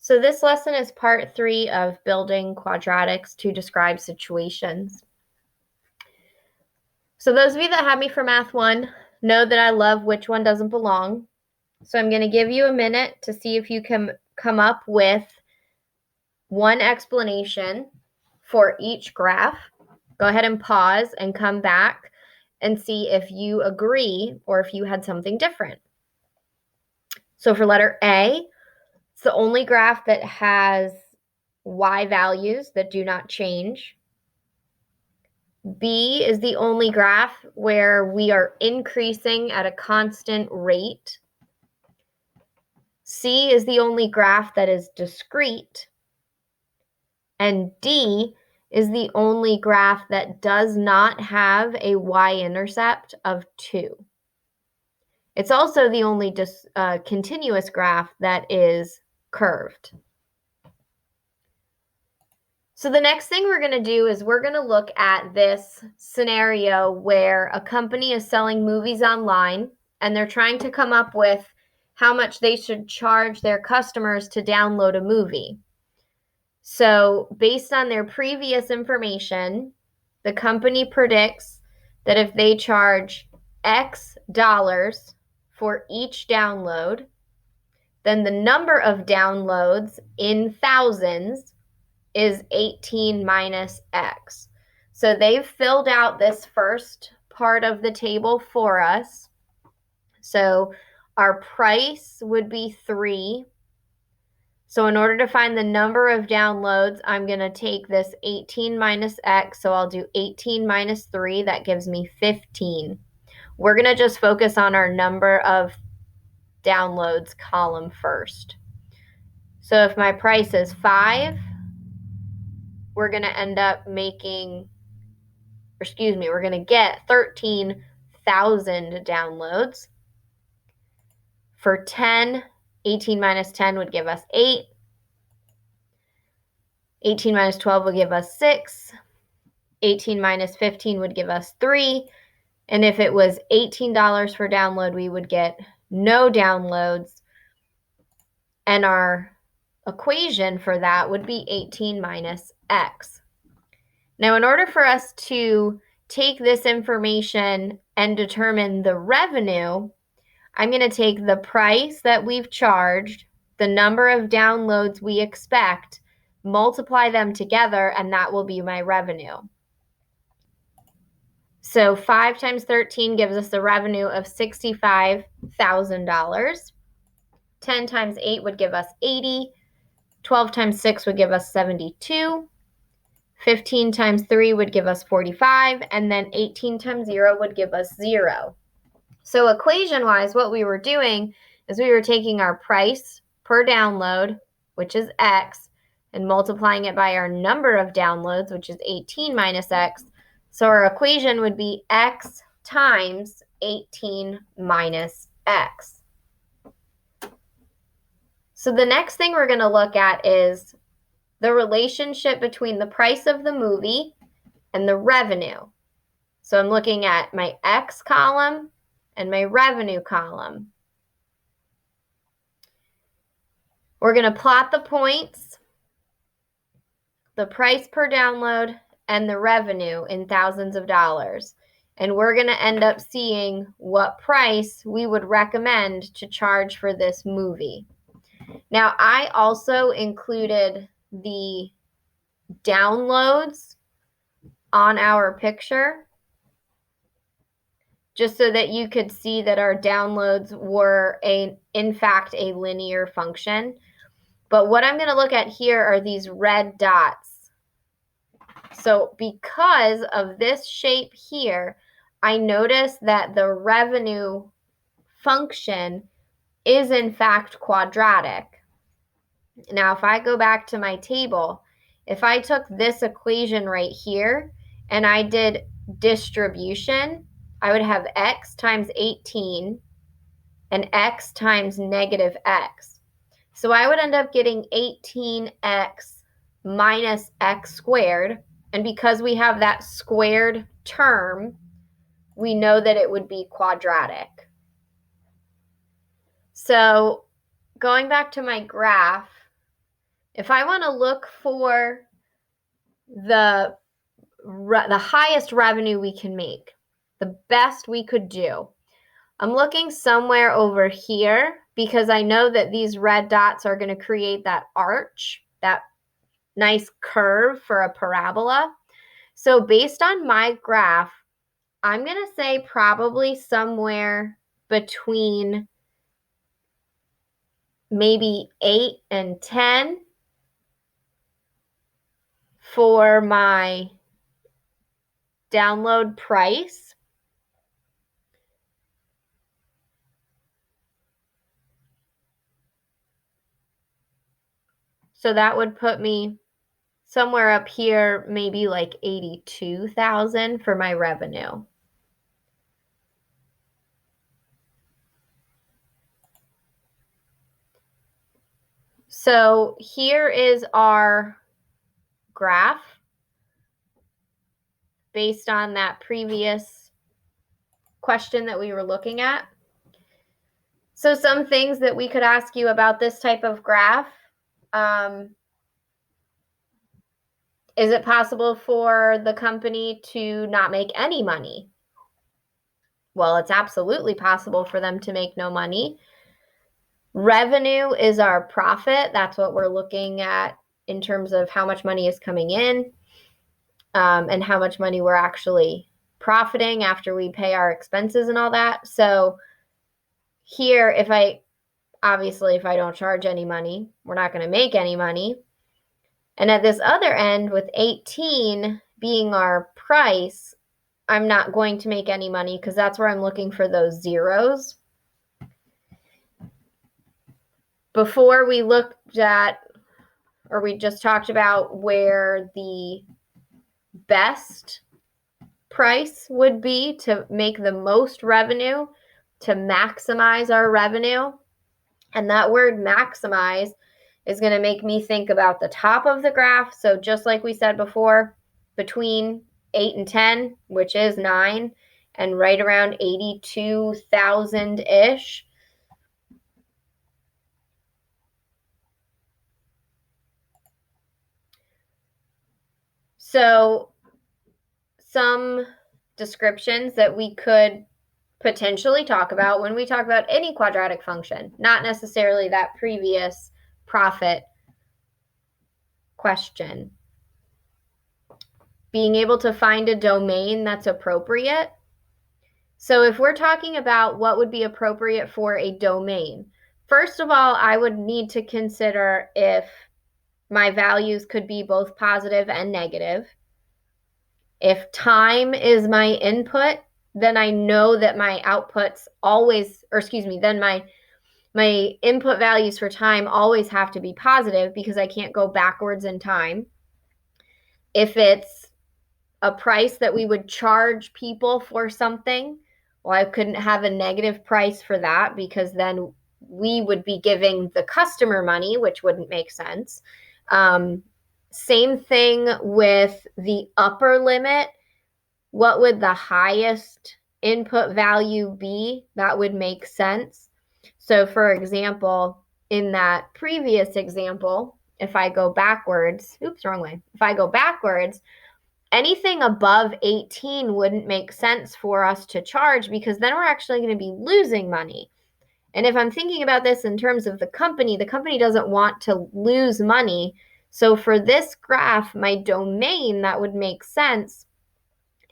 So this lesson is part 3 of building quadratics to describe situations. So those of you that have me for Math 1 know that I love which one doesn't belong. So I'm going to give you a minute to see if you can come up with one explanation for each graph. Go ahead and pause and come back and see if you agree or if you had something different. So for letter A, it's the only graph that has y values that do not change. B is the only graph where we are increasing at a constant rate. C is the only graph that is discrete. And D is the only graph that does not have a y-intercept of 2. It's also the only continuous graph that is curved. So the next thing we're going to do is we're going to look at this scenario where a company is selling movies online and they're trying to come up with how much they should charge their customers to download a movie. So based on their previous information, the company predicts that if they charge X dollars for each download, then the number of downloads in thousands is 18 minus X. So they've filled out this first part of the table for us. So our price would be 3. So in order to find the number of downloads, I'm going to take this 18 minus X. So I'll do 18 minus 3. That gives me 15. We're going to just focus on our number of downloads column first. So if my price is 5, we're going to end up we're going to get 13,000 downloads. For 10, 18 minus 10 would give us 8. 18 minus 12 would give us 6. 18 minus 15 would give us 3. And if it was $18 for download, we would get no downloads. And our equation for that would be 18 minus X. Now, in order for us to take this information and determine the revenue, I'm going to take the price that we've charged, the number of downloads we expect, multiply them together, and that will be my revenue. So 5 times 13 gives us a revenue of $65,000. 10 times 8 would give us 80. 12 times 6 would give us 72. 15 times 3 would give us 45. And then 18 times 0 would give us 0. So equation-wise, what we were doing is we were taking our price per download, which is X, and multiplying it by our number of downloads, which is 18 minus X. So our equation would be X times 18 minus X. So the next thing we're going to look at is the relationship between the price of the movie and the revenue. So I'm looking at my X column and my revenue column. We're going to plot the points, the price per download, and the revenue in thousands of dollars. And we're going to end up seeing what price we would recommend to charge for this movie. Now, I also included the downloads on our picture, just so that you could see that our downloads were, in fact, a linear function. But what I'm going to look at here are these red dots. So because of this shape here, I notice that the revenue function is, in fact, quadratic. Now, if I go back to my table, if I took this equation right here and I did distribution, I would have X times 18 and X times negative X. So I would end up getting 18X minus X squared. And because we have that squared term, we know that it would be quadratic. So going back to my graph, If I want to look for the highest revenue we can make, the best we could do, I'm looking somewhere over here because I know that these red dots are going to create that arch, that nice curve for a parabola. So based on my graph, I'm going to say probably somewhere between maybe 8 and 10 for my download price. So that would put me somewhere up here, maybe like 82,000 for my revenue. So here is our graph based on that previous question that we were looking at. So some things that we could ask you about this type of graph. Is it possible for the company to not make any money? Well, it's absolutely possible for them to make no money. Revenue is our profit. That's what we're looking at in terms of how much money is coming in, and how much money we're actually profiting after we pay our expenses and all that. So here, if I don't charge any money, we're not going to make any money. And at this other end, with 18 being our price, I'm not going to make any money because that's where I'm looking for those zeros. Before we looked at, or we just talked about where the best price would be to make the most revenue, to maximize our revenue. And that word maximize is going to make me think about the top of the graph. So just like we said before, between 8 and 10, which is 9, and right around 82,000-ish. So some descriptions that we could potentially talk about when we talk about any quadratic function, not necessarily that previous profit question. Being able to find a domain that's appropriate. So if we're talking about what would be appropriate for a domain, first of all, I would need to consider if my values could be both positive and negative. If time is my input, then I know that my outputs always, then my input values for time always have to be positive because I can't go backwards in time. If it's a price that we would charge people for something, well, I couldn't have a negative price for that because then we would be giving the customer money, which wouldn't make sense. Same thing with the upper limit. What would the highest input value be? That would make sense. So for example, in that previous example, if I go backwards, wrong way. If I go backwards, anything above 18 wouldn't make sense for us to charge because then we're actually going to be losing money. And if I'm thinking about this in terms of the company doesn't want to lose money. So for this graph, my domain that would make sense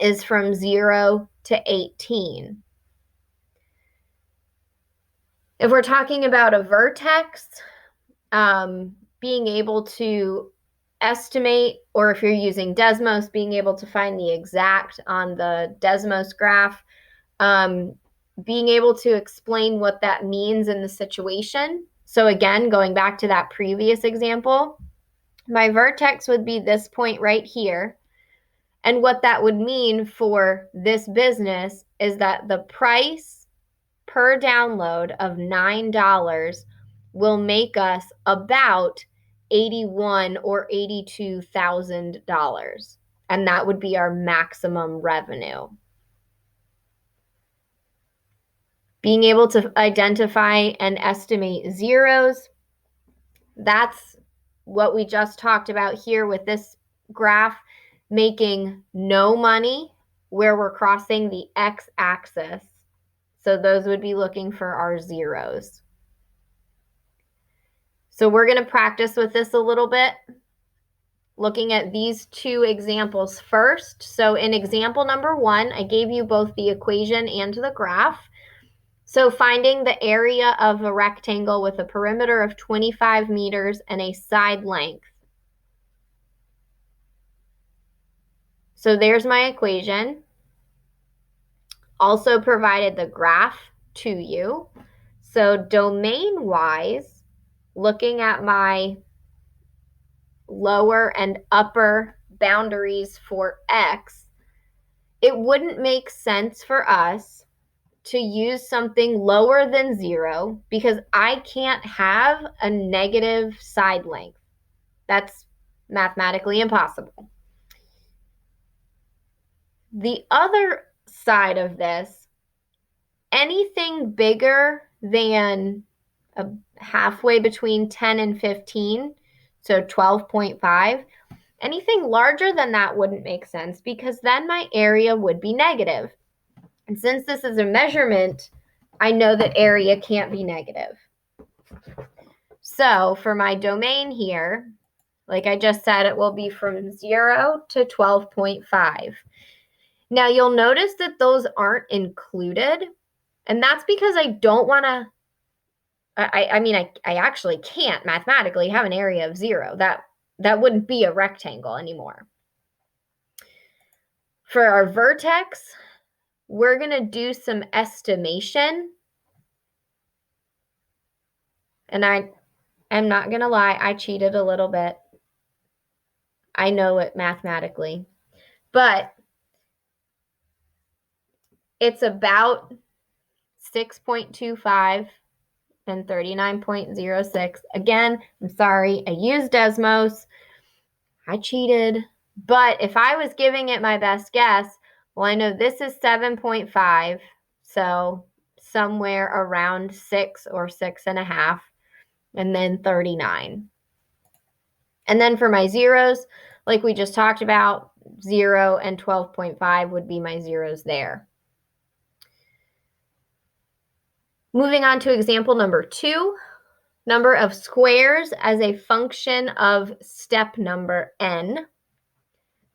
is from 0 to 18. If we're talking about a vertex, being able to estimate, or if you're using Desmos, being able to find the exact on the Desmos graph, being able to explain what that means in the situation. So again, going back to that previous example, my vertex would be this point right here. And what that would mean for this business is that the price per download of $9 will make us about $81,000 or $82,000. And that would be our maximum revenue. Being able to identify and estimate zeros, that's what we just talked about here with this graph, making no money where we're crossing the x-axis. So those would be looking for our zeros. So we're going to practice with this a little bit, looking at these two examples first. So in example number 1, I gave you both the equation and the graph. So finding the area of a rectangle with a perimeter of 25 meters and a side length. So there's my equation. Also provided the graph to you. So domain-wise, looking at my lower and upper boundaries for x, it wouldn't make sense for us to use something lower than 0 because I can't have a negative side length. That's mathematically impossible. The other side of this, anything bigger than halfway between 10 and 15, so 12.5, anything larger than that wouldn't make sense because then my area would be negative. And since this is a measurement, I know that area can't be negative. So for my domain here, like I just said, it will be from 0 to 12.5. Now you'll notice that those aren't included, and that's because I don't want to, I actually can't mathematically have an area of 0. That wouldn't be a rectangle anymore. For our vertex, we're going to do some estimation. And I'm not going to lie, I cheated a little bit. I know it mathematically. But it's about 6.25 and 39.06. Again, I'm sorry, I used Desmos. I cheated. But if I was giving it my best guess, well, I know this is 7.5, so somewhere around 6 or 6.5, and then 39. And then for my zeros, like we just talked about, 0 and 12.5 would be my zeros there. Moving on to example number 2, number of squares as a function of step number n.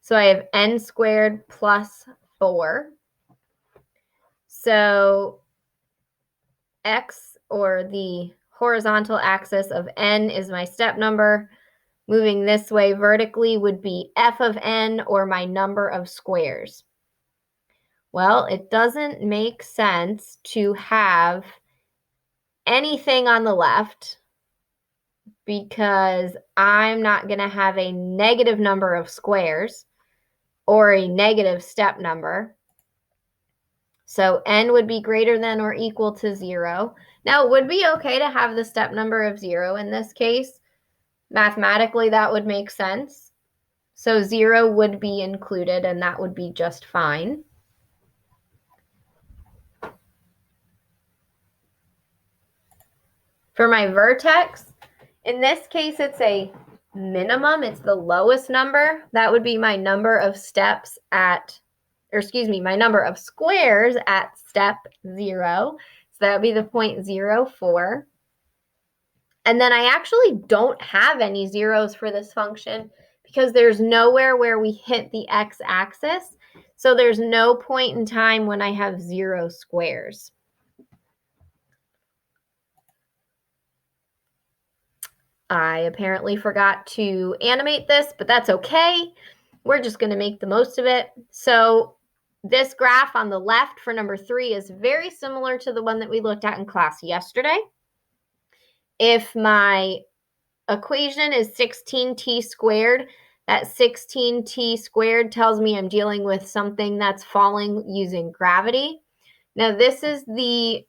So I have n squared plus 4. So x, or the horizontal axis of n, is my step number. Moving this way vertically would be f of n, or my number of squares. Well, it doesn't make sense to have anything on the left because I'm not going to have a negative number of squares or a negative step number. So n would be greater than or equal to 0. Now, it would be okay to have the step number of 0 in this case. Mathematically, that would make sense. So 0 would be included, and that would be just fine. For my vertex, in this case, it's a minimum. It's the lowest number. That would be my number of steps at, or excuse me, my number of squares at step 0. So that would be the 0.04. And then I actually don't have any zeros for this function because there's nowhere where we hit the x-axis. So there's no point in time when I have 0 squares. I apparently forgot to animate this, but that's okay. We're just going to make the most of it. So this graph on the left for number 3 is very similar to the one that we looked at in class yesterday. If my equation is 16t squared, that 16t squared tells me I'm dealing with something that's falling using gravity. Now, this is the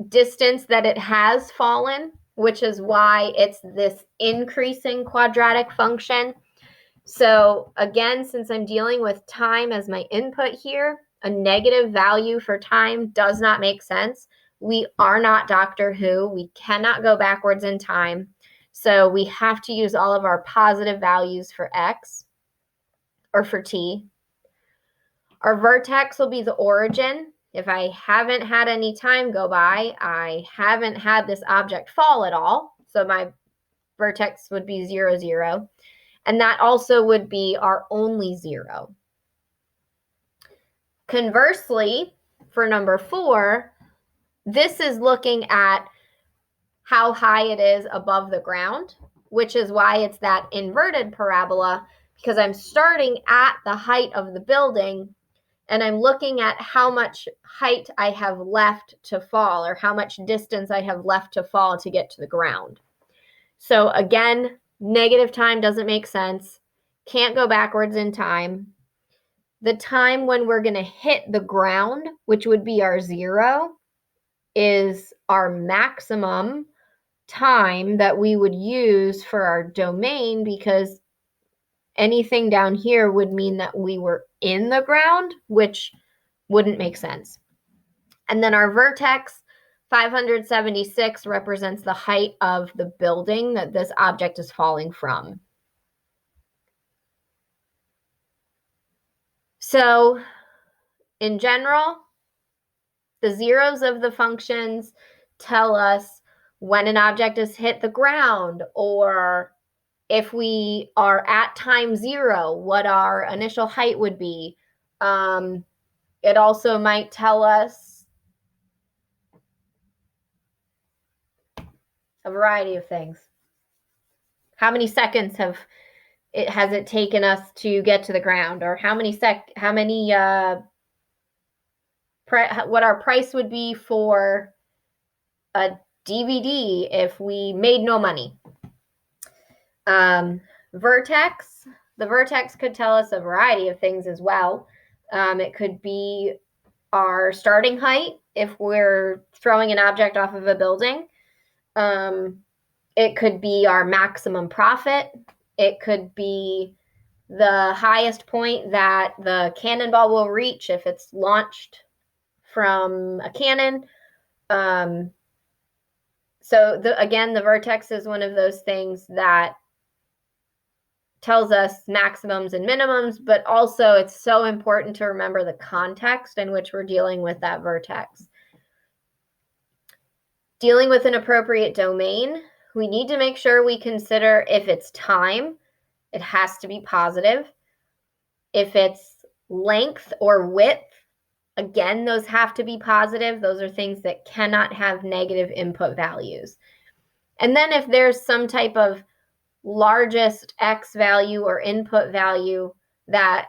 distance that it has fallen, which is why it's this increasing quadratic function. So again, since I'm dealing with time as my input here, a negative value for time does not make sense. We are not Doctor Who. We cannot go backwards in time. So we have to use all of our positive values for x, or for t. Our vertex will be the origin. If I haven't had any time go by, I haven't had this object fall at all. So my vertex would be 0, 0. And that also would be our only 0. Conversely, for number 4, this is looking at how high it is above the ground, which is why it's that inverted parabola, because I'm starting at the height of the building and I'm looking at how much height I have left to fall, or how much distance I have left to fall to get to the ground. So again, negative time doesn't make sense. Can't go backwards in time. The time when we're going to hit the ground, which would be our 0, is our maximum time that we would use for our domain, because anything down here would mean that we were in the ground, which wouldn't make sense. And then our vertex, 576, represents the height of the building that this object is falling from. So in general, the zeros of the functions tell us when an object has hit the ground, or if we are at time 0, what our initial height would be. It also might tell us a variety of things. How many seconds has it taken us to get to the ground, or what our price would be for a DVD if we made no money. Vertex. The vertex could tell us a variety of things as well. It could be our starting height if we're throwing an object off of a building. It could be our maximum profit. It could be the highest point that the cannonball will reach if it's launched from a cannon. So again, the vertex is one of those things that tells us maximums and minimums, but also it's so important to remember the context in which we're dealing with that vertex. Dealing with an appropriate domain, we need to make sure we consider if it's time, it has to be positive. If it's length or width, again, those have to be positive. Those are things that cannot have negative input values. And then if there's some type of largest X value or input value that,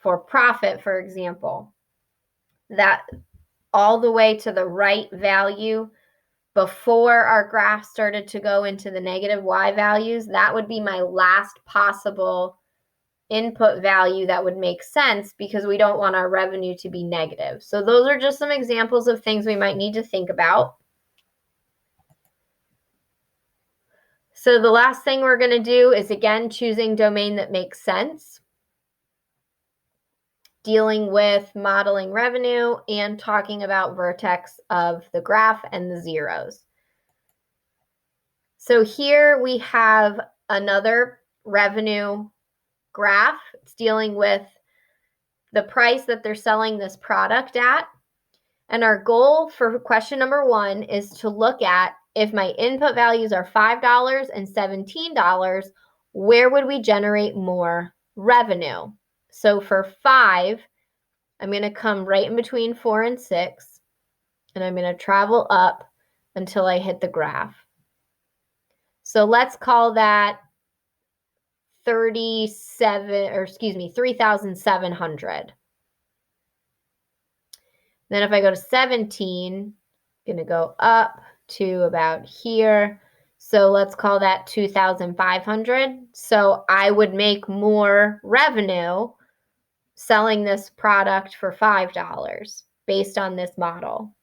for profit, for example, that all the way to the right value before our graph started to go into the negative Y values, that would be my last possible input value that would make sense, because we don't want our revenue to be negative. So those are just some examples of things we might need to think about. So the last thing we're going to do is, again, choosing domain that makes sense, dealing with modeling revenue, and talking about vertex of the graph and the zeros. So here we have another revenue graph. It's dealing with the price that they're selling this product at. And our goal for question number 1 is to look at, if my input values are $5 and $17, where would we generate more revenue? So for 5, I'm going to come right in between 4 and 6, and I'm going to travel up until I hit the graph. So let's call that 3,700. Then if I go to 17, I'm going to go up to about here. So let's call that 2,500. So I would make more revenue selling this product for $5 based on this model.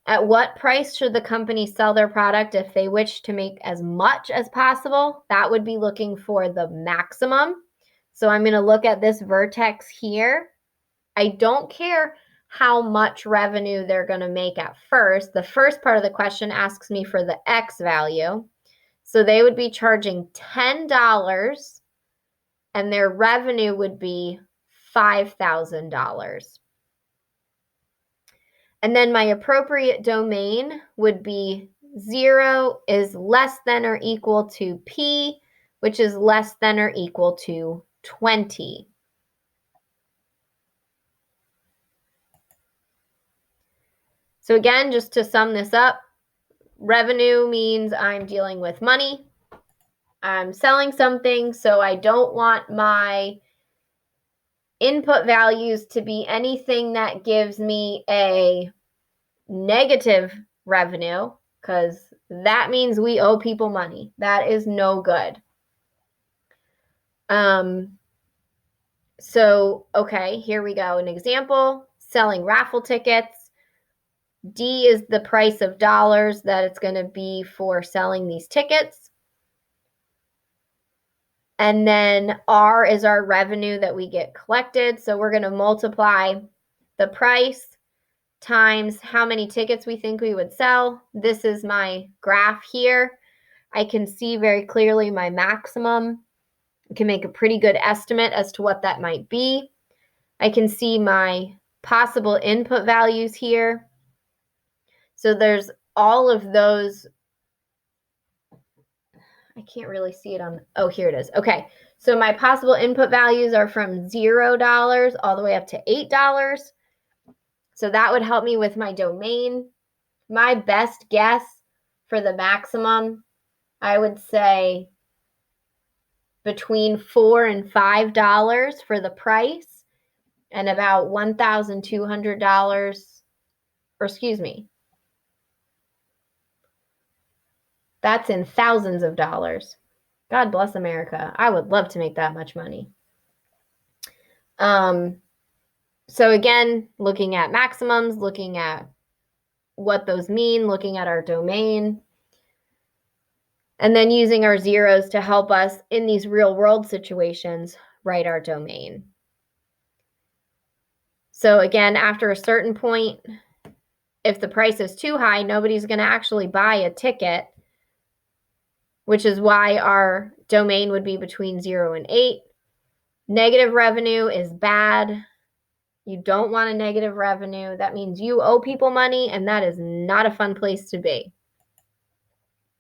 At what price should the company sell their product if they wish to make as much as possible? That would be looking for the maximum. So I'm going to look at this vertex here. I don't care how much revenue they're going to make at first. The first part of the question asks me for the X value. So they would be charging $10 and their revenue would be $5,000. And then my appropriate domain would be 0 is less than or equal to P, which is less than or equal to 20. So again, just to sum this up, revenue means I'm dealing with money. I'm selling something, so I don't want my input values to be anything that gives me a negative revenue, because that means we owe people money. That is no good. So, okay, here we go. An example, selling raffle tickets. D is the price of dollars that it's going to be for selling these tickets. And then R is our revenue that we get collected. So we're going to multiply the price times how many tickets we think we would sell. This is my graph here. I can see very clearly my maximum. I can make a pretty good estimate as to what that might be. I can see my possible input values here. So there's all of those. I can't really see it on, oh, here it is. Okay, so my possible input values are from $0 all the way up to $8. So that would help me with my domain. My best guess for the maximum, I would say between $4 and $5 for the price, and about $1,200, or excuse me, that's in thousands of dollars. God bless America. I would love to make that much money. So again, looking at maximums, looking at what those mean, looking at our domain, and then using our zeros to help us in these real world situations write our domain. So again, after a certain point, if the price is too high, nobody's going to actually buy a ticket, which is why our domain would be between 0 and 8. Negative revenue is bad. You don't want a negative revenue. That means you owe people money, and that is not a fun place to be.